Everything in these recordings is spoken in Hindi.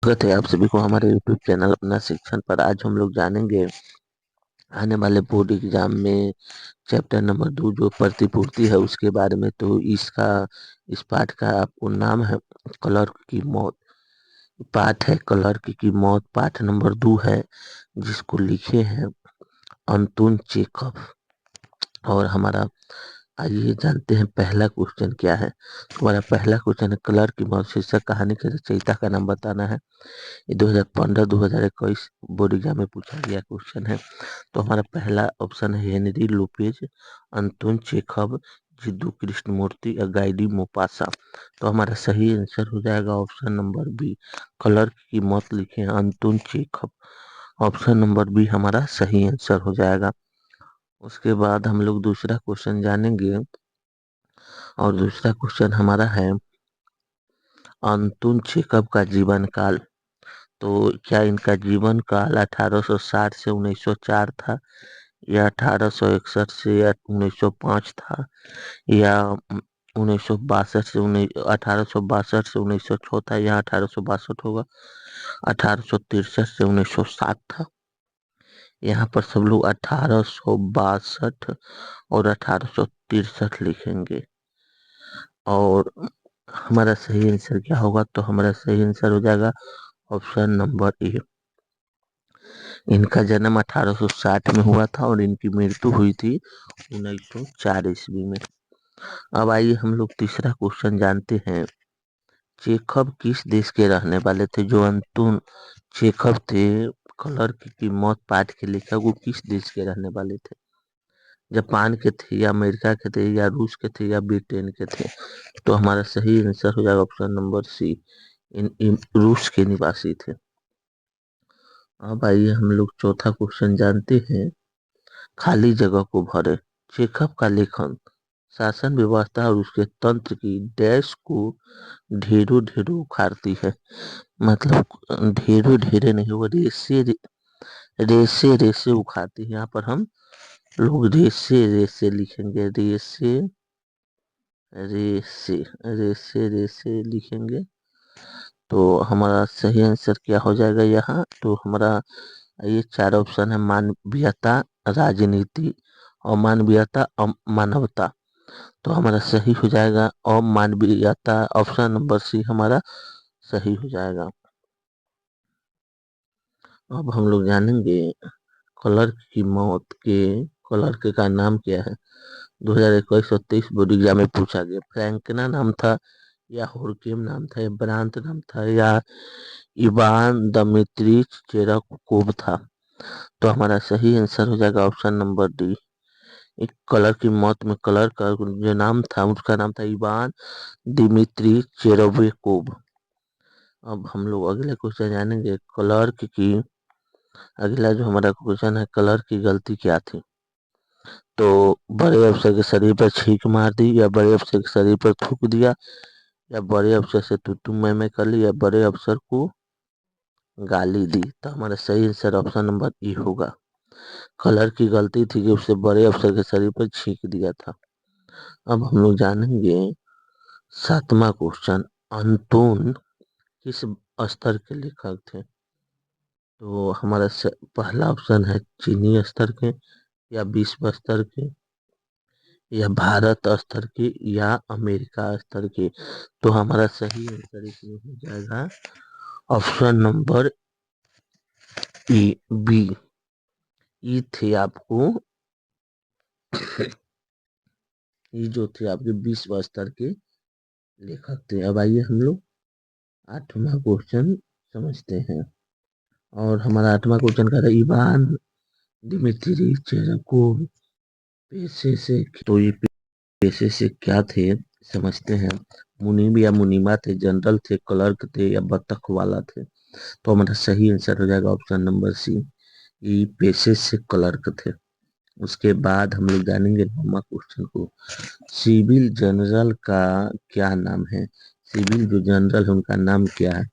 स्वागत है आप सभी को हमारे YouTube चैनल अपना शिक्षण पर। आज हम लोग जानेंगे आने वाले बोर्ड एग्जाम में चैप्टर नंबर 2 जो प्रतिपूर्ति है उसके बारे में। तो इस पाठ का आपको नाम है क्लर्क की मौत। पाठ है क्लर्क की मौत, पाठ नंबर 2 है, जिसको लिखे हैं अंतोन चेखव। और हमारा आइए जानते हैं पहला क्वेश्चन क्या है। हमारा पहला क्वेश्चन है क्लर्क की मौत शीर्षक कहानी के रचयिता का नाम बताना है। ये 2015-2021 बोर्ड एग्जाम में पूछा गया क्वेश्चन है। तो हमारा पहला ऑप्शन है Henry Lopez, Anton Chekhov, Jiddu Krishnamurti या गाइडी मोपासा। तो हमारा सही आंसर हो जाएगा ऑप्शन नंबर बी, क्लर्क की मौत लिखे हैं Anton Chekhov. Option number B हमारा सही आंसर हो जाएगा। उसके बाद हम लोग दूसरा क्वेश्चन जानेंगे और दूसरा क्वेश्चन हमारा है अंतोन चेखव का जीवन काल। तो क्या इनका जीवन काल 1860 से 1904 था, या 1861 से या 1905 था, या 1962 से 1862 से 1906 था, या 1862 होगा, 1863 से 1907 था। यहाँ पर सब लोग 1862 और 1863 लिखेंगे। और हमारा सही आंसर क्या होगा? तो हमारा सही आंसर हो जाएगा ऑप्शन नंबर ए। इनका जन्म 1860 में हुआ था और इनकी मृत्यु हुई थी 1904 ईस्वी में। अब आइए हम लोग तीसरा क्वेश्चन जानते हैं। चेखव किस देश के रहने वाले थे? जो अंतोन चेखव थे, क्लर्क की मौत पाठ के लेखक, वो किस देश के रहने वाले थे? जापान के थे, या अमेरिका के थे, या रूस के थे, या ब्रिटेन के थे? तो हमारा सही आंसर हो जाएगा ऑप्शन नंबर सी, इन रूस के निवासी थे। अब आइए हम लोग चौथा क्वेश्चन जानते हैं। खाली जगह को भरे। चेखव का लेखन शासन व्यवस्था और उसके तंत्र की डैश को ढेरों ढेरों उखाड़ती है। मतलब ढेरों ढेरे नहीं, वो रेसे रेसे उखाड़ती है। यहाँ पर हम लोग रेसे रेसे लिखेंगे, रेसे रेसे रेसे रेसे लिखेंगे। तो हमारा सही आंसर क्या हो जाएगा यहाँ? तो हमारा ये चार ऑप्शन है मानवीयता, राजनीति, अमानवीयता, मानवता। तो हमारा सही हो जाएगा अमानवीयता। ऑप्शन नंबर सी हमारा सही हो जाएगा। अब हम लोग जानेंगे क्लर्क की मौत के क्लर्क का नाम क्या है। 2021 और 23 बोर्ड एग्जाम में पूछा गया। फ्रैंकना नाम था, या होर्केम नाम था, या ब्रांत नाम था, या इवान दमित्रिच चेराकोव था? तो हमारा सही आंसर हो जाएगा ऑप्शन नंबर डी। एक कलर की मौत में कलर का जो नाम था उसका नाम था इवान दिमित्री चेरोवेकोव। अब हम लोग अगले क्वेश्चन जानेंगे क्लर्क की। अगला जो हमारा क्वेश्चन है, क्लर्क की गलती क्या थी? तो बड़े अफसर के शरीर पर छींक मार दी, या बड़े अफसर के शरीर पर थूक दिया, या बड़े अफसर से तू मैं कर ली, या बड़े अफसर को गाली दी? तो हमारा सही आंसर ऑप्शन नंबर ई होगा। कलर की गलती थी कि उससे बड़े अफसर के शरीर पर छींक दिया था। अब हम लोग जानेंगे सातवां क्वेश्चन, अंतोन किस स्तर के लेखक थे? तो हमारा पहला ऑप्शन है चीनी स्तर के, या विश्व स्तर के, या भारत स्तर के, या अमेरिका स्तर के? तो हमारा सही आंसर इसमें हो जाएगा ऑप्शन नंबर ई, बी। ई थे आपको, ये जो थे आपके विश्व स्तर के लेखक थे। अब आइए हम लोग आठवां क्वेश्चन समझते हैं। और हमारा आठवां क्वेश्चन का था इवान दिमित्री चेराकोव पेशे से, तो ये पेशे से क्या थे समझते हैं। मुनीम या मुनीमा थे, जनरल थे, क्लर्क थे, या बतख वाला थे? तो हमारा सही आंसर हो जाएगा ऑप्शन नंबर सी, ये पेशे से क्लर्क थे। उसके बाद हम लोग जानेंगे नौवां क्वेश्चन को। सिविल जनरल का क्या नाम है? सिविल जो जनरल है उनका नाम क्या है?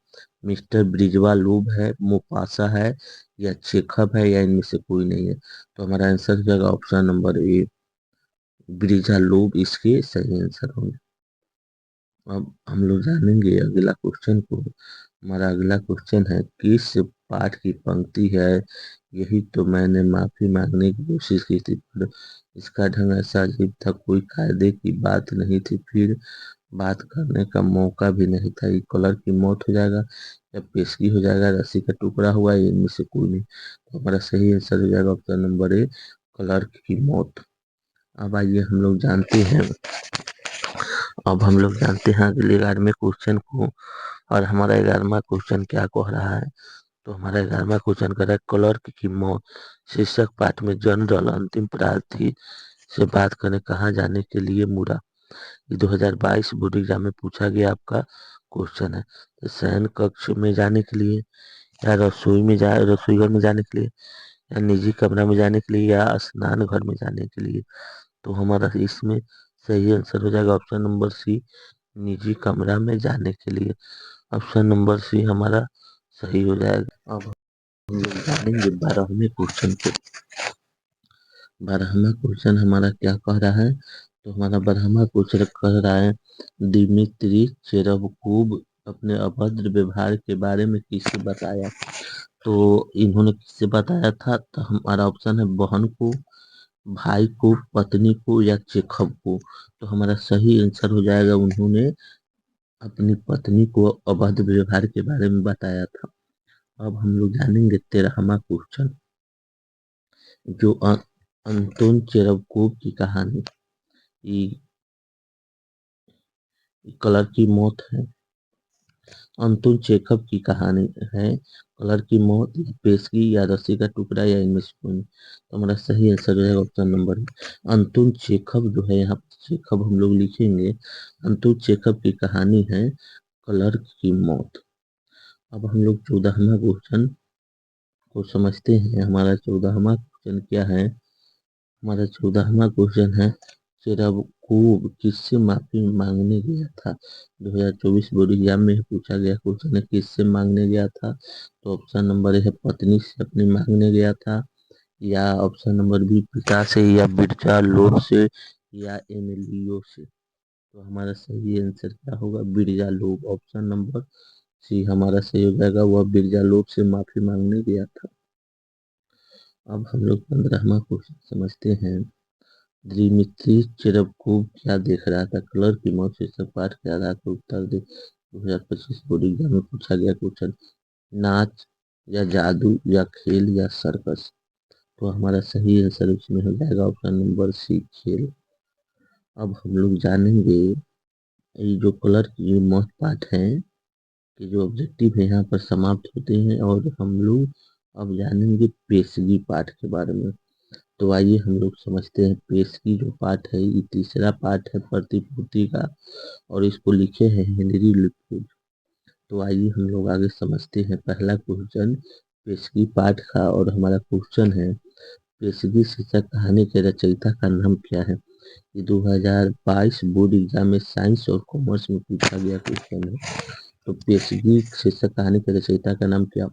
मिस्टर ब्रिजवालोब है, मोपासा है, या चेखव है, या इनमें से कोई नहीं है? तो हमारा आंसर हो जाएगा ऑप्शन नंबर ए, ब्रिजालोब इसके सही आंसर होंगे। अब हम लोग जानेंगे अगला क्वेश्चन को। हमारा अगला क्वेश्चन है, किस पाठ की पंक्ति है, यही तो मैंने माफी मांगने की कोशिश की थी पर इसका ढंग ऐसा अजीब था, कोई कायदे की बात नहीं थी, फिर बात करने का मौका भी नहीं था। ये कलर की मौत हो जाएगा या पेशगी हो जाएगा, रस्सी का टुकड़ा हुआ, ये इनमें से कोई नहीं। तो हमारा सही आंसर हो जाएगा ऑप्शन नंबर ए, कलर की मौत। अब आइए हम लोग जानते हैं, अगले 11वें क्वेश्चन को। और हमारा 11वां क्वेश्चन क्या कह रहा है, तो हमारा 11वां क्वेश्चन कर रहा है, क्लर्क की मौत शीर्षक पाठ में जनरल अंतिम प्रार्थी से बात करने कहाँ जाने के लिए मुड़ा। ये 2022 बोर्ड एग्जाम में पूछा गया आपका क्वेश्चन है। तो शयन कक्ष में जाने के लिए, या रसोई घर में जाने के लिए, या निजी कमरा में जाने के लिए, या स्नान घर में जाने के लिए। तो हमारा इसमें सही आंसर हो जाएगा ऑप्शन नंबर सी, निजी कमरा में जाने के लिए। ऑप्शन नंबर सी हमारा सही हो जाएगा। अब हम लोग जानेंगे 12वें क्वेश्चन को। 12वां क्वेश्चन हमारा क्या कह रहा है, तो हमारा 12वां क्वेश्चन कह रहा है, दिमित्री चेरवकूब अपने अभद्र व्यवहार के बारे में किसे बताया। तो इन्होंने किससे बताया था, तो हमारा ऑप्शन है बहन को, भाई को, पत्नी को, या चेखव को। तो हमारा सही आंसर हो जाएगा, उन्होंने अपनी पत्नी को अभद्र व्यवहार के बारे में बताया था। अब हम लोग जानेंगे 13वां क्वेश्चन, जो अंतोन चेरवकोव की कहानी, ये कलर की मौत है। अंतोन चेखव की कहानी है, कलर की मौत, पेशगी, या रस्सी का टुकड़ा, या इनमें से कोई नहीं। तो हमारा सही आंसर हो जाएगा ऑप्शन नंबर अंतोन चेखव जो है, यहाँ पर चेखव हम लोग लिखेंगे। अंतोन चेखव की कहानी है कलर की मौत। अब हम लोग 14वां क्वेश्चन को समझते हैं। हमारा 14वां क्वेश्चन क्या है, हमारा 14वां क्वेश्चन है, चिरवकूब किससे माफी मांगने गया था। 2024 बोर्ड एग्जाम में पूछा गया क्वेश्चन है, किससे मांगने गया था। तो ऑप्शन नंबर ए है पत्नी से अपनी मांगने गया था, या ऑप्शन नंबर बी पिता से, या बिरजा लोब से, या एमिलियो से। तो हमारा सही आंसर क्या होगा, बिरजा लोब। ऑप्शन नंबर सी हमारा सही हो जाएगा, वह बिरजा लोब से माफी मांगने गया था। अब हम लोग 15वां क्वेश्चन समझते हैं, दिमित्री चिरवकोव क्या देख रहा था, कलर की मौत शीर्षक पाठ के आधार पर उत्तर दे। 2025 बोर्ड एग्जाम में पूछा गया क्वेश्चन, नाच, या जादू, या खेल, या सर्कस। तो हमारा सही आंसर इसमें हो जाएगा ऑप्शन नंबर सी, खेल। अब हम लोग जानेंगे, ये जो कलर की मौत पाठ है कि जो ऑब्जेक्टिव है यहाँ पर समाप्त होते हैं, और हम लोग अब जानेंगे पेशगी पाठ के बारे में। तो आइए हम लोग समझते हैं, पेशगी जो पाठ है, ये तीसरा पाठ है प्रतिपूर्ति का, और इसको लिखे हैं हेनरी लुटविक। तो आइए हम लोग आगे समझते हैं पहला क्वेश्चन पेशगी पाठ का, और हमारा क्वेश्चन है, पेशगी शीर्षक कहानी के रचयिता का नाम क्या है। ये 2022 बोर्ड एग्जाम में साइंस और कॉमर्स में पूछा गया क्वेश्चन है। तो पेशगी शीर्षक कहानी के रचयिता का नाम क्या,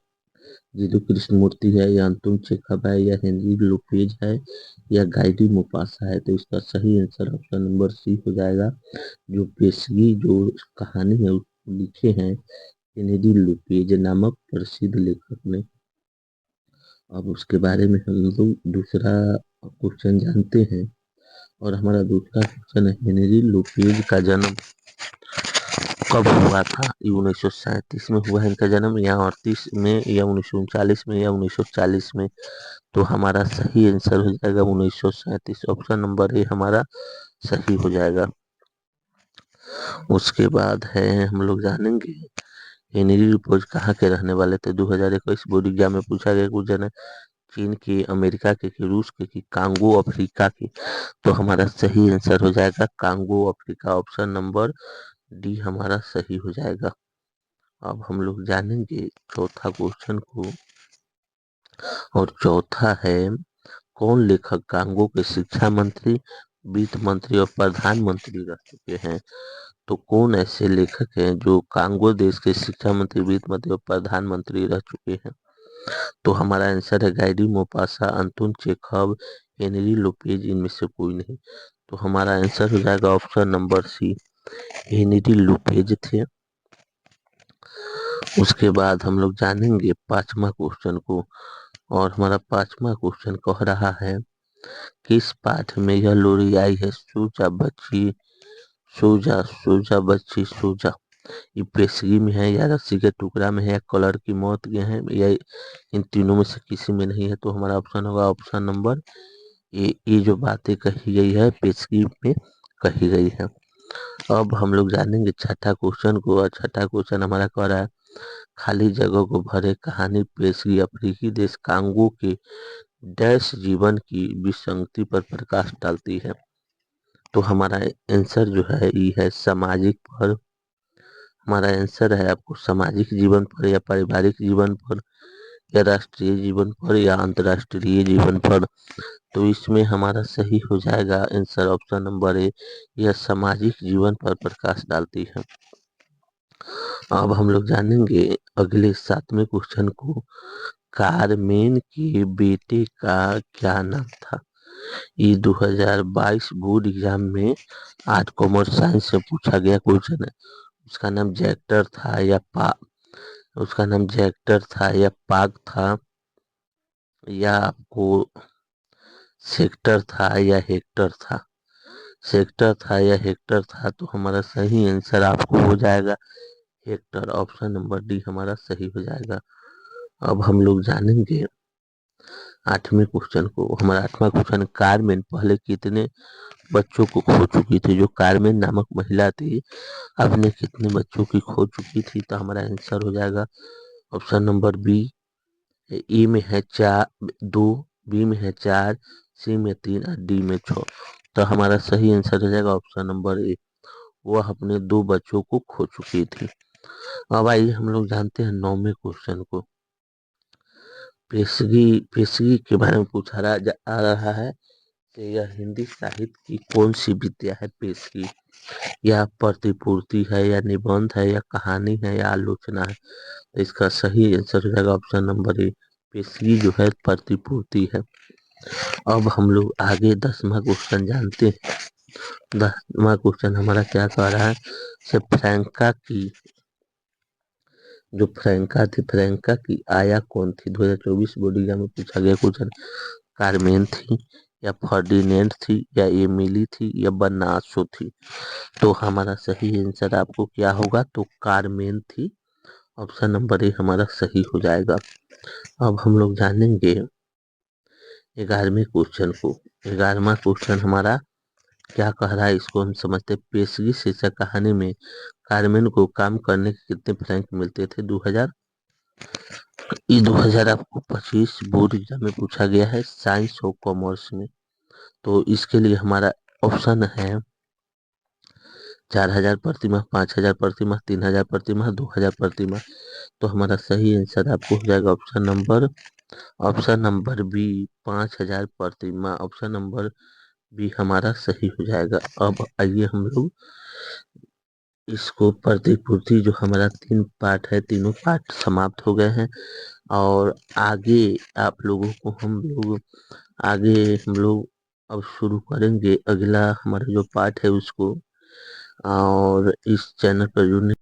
जीतू कृष्णमूर्ति है, या अंतुन चेखव है, या हेनरी लोपेज है, या गाइडी मोपासा है। तो इसका सही आंसर ऑप्शन नंबर सी हो जाएगा, जो पेशगी जो कहानी है उसको लिखे हैं हेनरी लोपेज नामक प्रसिद्ध लेखक ने। अब उसके बारे में हम लोग दूसरा क्वेश्चन जानते हैं, और हमारा दूसरा क्वेश्चन है, हेनरी लोपेज का जन्म कब हुआ था। ये 1937 में हुआ है इनका जन्म, या 38 में, या 1939 में, या 1940 में। तो हमारा सही आंसर हो जाएगा 1937, ऑप्शन नंबर ए हमारा सही हो जाएगा। उसके बाद है, हम लोग जानेंगे हेनरी लुपोज कहाँ के रहने वाले थे। 2021 बोर्ड एग्जाम में पूछा गया क्वेश्चन है, चीन के, अमेरिका के, कि रूस के, कि कांगो अफ्रीका के। तो हमारा सही आंसर हो जाएगा Congo Africa. Option number D हमारा सही हो जाएगा। अब हम लोग जानेंगे चौथा क्वेश्चन को, और चौथा है, कौन लेखक कांगो के शिक्षा मंत्री, वित्त मंत्री, और प्रधानमंत्री रह चुके हैं। तो कौन ऐसे लेखक हैं जो कांगो देश के शिक्षा मंत्री, वित्त मंत्री और प्रधानमंत्री रह चुके हैं। तो हमारा आंसर है Guy de Maupassant, Anton Chekhov, Henry Lopez, इनमें से कोई नहीं। तो हमारा आंसर हो जाएगा option number C, Henry Lopez थे। उसके बाद हम लोग जानेंगे पांचवा क्वेश्चन को। और हमारा पांचवा क्वेश्चन कह रहा है, किस पाठ में यह लोरी आई है, सो जा बच्ची सो जा, सो जा बच्ची सो जा। ये पेशगी में है, या रस्सी के टुकड़ा में है, या कलर की मौत में है, या इन तीनों में से किसी में नहीं है। तो हमारा ऑप्शन होगा ऑप्शन नंबर ये जो बातें कही गई है पेशगी में कही गई है। अब हम लोग जानेंगे छठा क्वेश्चन को। और छठा क्वेश्चन हमारा कह रहा है, खाली जगह को भरे कहानी पेशगी अफ्रीकी देश कांगो के डैश जीवन की विसंगति पर प्रकाश डालती है। तो हमारा आंसर जो है ये है सामाजिक पर। हमारा आंसर है आपको सामाजिक जीवन पर, या पारिवारिक जीवन पर, या राष्ट्रीय जीवन पर, या अंतर्राष्ट्रीय जीवन पर। तो इसमें हमारा सही हो जाएगा आंसर ऑप्शन नंबर ए, यह सामाजिक जीवन पर प्रकाश डालती है। अब हम लोग जानेंगे अगले सातवें क्वेश्चन को, कारमेन के बेटे का क्या नाम था। ये 2022 बोर्ड एग्जाम में आर्ट कॉमर्स साइंस से पूछा गया क्वेश्चन है। उसका नाम जैक्टर था या उसका नाम जैक्टर था या पाग था, या आपको सेक्टर था या हेक्टर था। सेक्टर था या हेक्टर था, तो हमारा सही आंसर आपको हो जाएगा हेक्टर, ऑप्शन नंबर डी हमारा सही हो जाएगा। अब हम लोग जानेंगे आठवें क्वेश्चन को। हमारा आठवां क्वेश्चन, कारमेन पहले कितने बच्चों को खो चुकी थी। जो कारमेन नामक महिला थी, अपने कितने बच्चों की खो चुकी थी। तो हमारा आंसर हो जाएगा ऑप्शन नंबर बी, ए में है 2, बी में है 4, सी में 3 और डी में 6। तो हमारा सही आंसर हो जाएगा ऑप्शन नंबर ए, वह अपने 2 बच्चों को खो चुकी थी। अब आइए हम लोग जानते हैं नौवें क्वेश्चन को। पेशगी पेशगी के बारे में पूछा आ रहा है कि यह हिंदी साहित्य की कौन सी विद्या है पेशगी। यह प्रतिपूर्ति है, या निबंध है, या कहानी है, या आलोचना है। तो इसका सही आंसर हो जाएगा ऑप्शन नंबर ए, पेशगी जो है प्रतिपूर्ति है। अब हम लोग आगे 10वां क्वेश्चन जानते हैं। 10वां क्वेश्चन हमारा क्या कह रहा है, से फ्रैंका की जो फ्रैंका थी, फ्रैंका की आया कौन थी। 2024 बोर्ड एग्जाम में पूछा गया क्वेश्चन। कारमेन थी, या फर्डिनेंड थी, या एमिली थी, या बनासो थी। तो हमारा सही आंसर आपको क्या होगा, तो कारमेन थी, ऑप्शन नंबर ए हमारा सही हो जाएगा। अब हम लोग जानेंगे 11वें क्वेश्चन को। 11वां क्वेश्चन हमारा क्या कह रहा है, इसको हम समझते हैं। पेशगी शीर्षक कहानी में कारमेन को काम करने के कितने फ्रैंक मिलते थे। 2000 आपको 25 बोर्ड एग्जाम में पूछा गया है साइंस और कॉमर्स में। तो इसके लिए हमारा ऑप्शन है 4000 प्रति माह, 5000 प्रति माह, 3000 प्रति माह, 2000 प्रति माह। तो हमारा सही आंसर आपको हो जाएगा ऑप्शन नंबर बी, 5000 प्रति माह। ऑप्शन नंबर बी हमारा सही हो जाएगा। अब आइए हम लोग इसको प्रतिपूर्ति जो हमारा 3 पार्ट है, तीनों पार्ट समाप्त हो गए हैं। और आगे आप लोगों को आगे हम लोग अब शुरू करेंगे अगला हमारा जो पार्ट है उसको। और इस चैनल पर जुड़ने